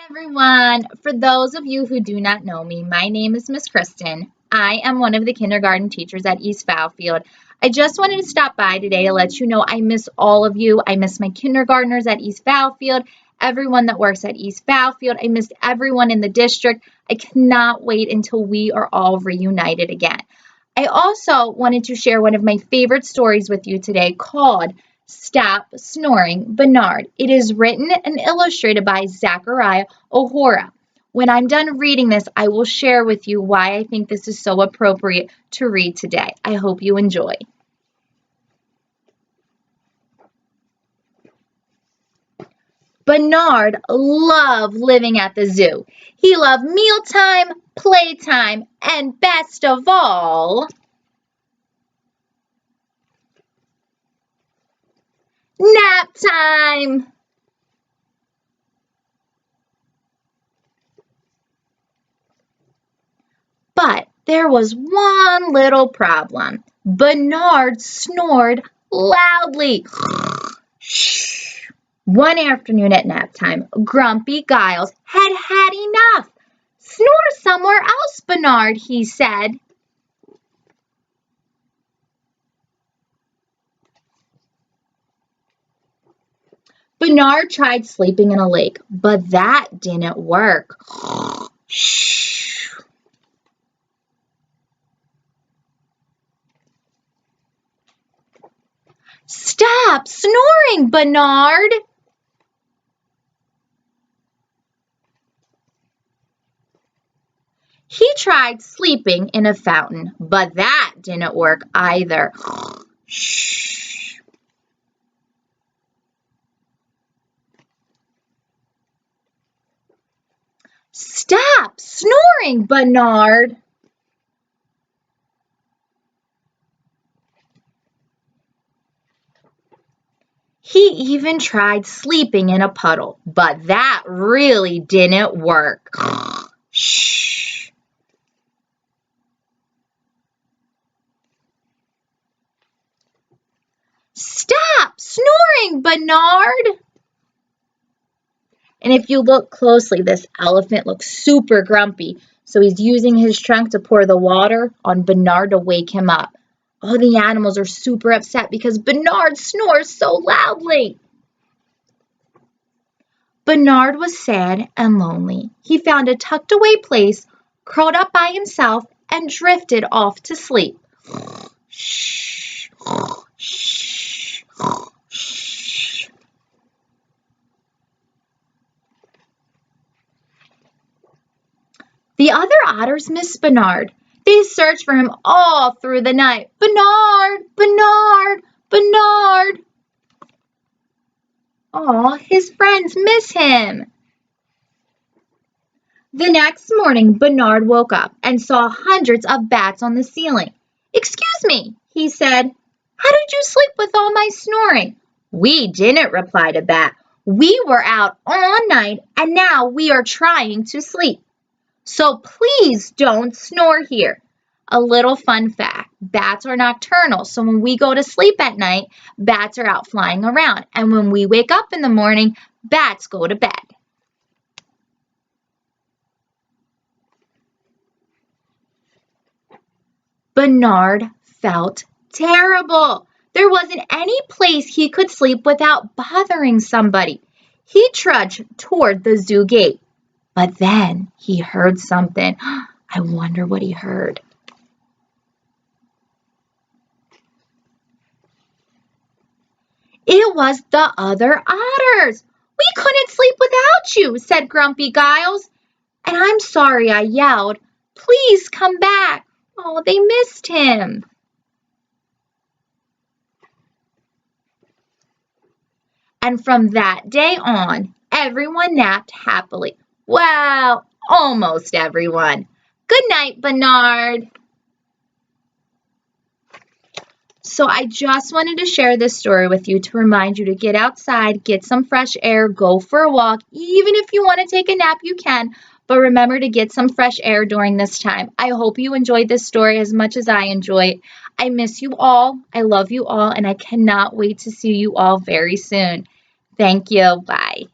everyone. For those of you who do not know me, my name is Miss Kriston. I am one of the kindergarten teachers at East Fallfield. I just wanted to stop by today to let you know I miss all of you. I miss my kindergartners at East Fallfield, everyone that works at East Fallfield. I missed everyone in the district. I cannot wait until we are all reunited again. I also wanted to share one of my favorite stories with you today called Stop Snoring, Bernard. It is written and illustrated by Zachariah OHora. When I'm done reading this, I will share with you why I think this is so appropriate to read today. I hope you enjoy. Bernard loved living at the zoo. He loved mealtime, playtime, and best of all, nap time. But there was one little problem. Bernard snored loudly. One afternoon at nap time, Grumpy Giles had had enough. Snore somewhere else, Bernard, he said. Bernard tried sleeping in a lake, but that didn't work. Stop snoring, Bernard. He tried sleeping in a fountain, but that didn't work either. Stop snoring, Bernard. He even tried sleeping in a puddle, but that really didn't work. Shh. Stop snoring, Bernard. And if you look closely, this elephant looks super grumpy. So he's using his trunk to pour the water on Bernard to wake him up. All the animals are super upset because Bernard snores so loudly. Bernard was sad and lonely. He found a tucked away place, curled up by himself, and drifted off to sleep. Shh, shh, shh. The other otters missed Bernard. They searched for him all through the night. Bernard, Bernard, Bernard. Aw, his friends miss him. The next morning, Bernard woke up and saw hundreds of bats on the ceiling. Excuse me, he said. How did you sleep with all my snoring? We didn't, replied a bat. We were out all night and now we are trying to sleep. So please don't snore here. A little fun fact, bats are nocturnal, so when we go to sleep at night, bats are out flying around. And when we wake up in the morning, bats go to bed. Bernard felt terrible. There wasn't any place he could sleep without bothering somebody. He trudged toward the zoo gate. But then he heard something. I wonder what he heard. It was the other otters. We couldn't sleep without you, said Grumpy Giles. And I'm sorry, I yelled. Please come back. Oh, they missed him. And from that day on, everyone napped happily. Well, almost everyone. Good night, Bernard. So I just wanted to share this story with you to remind you to get outside, get some fresh air, go for a walk. Even if you want to take a nap, you can. But remember to get some fresh air during this time. I hope you enjoyed this story as much as I enjoyed it. I miss you all. I love you all. And I cannot wait to see you all very soon. Thank you. Bye.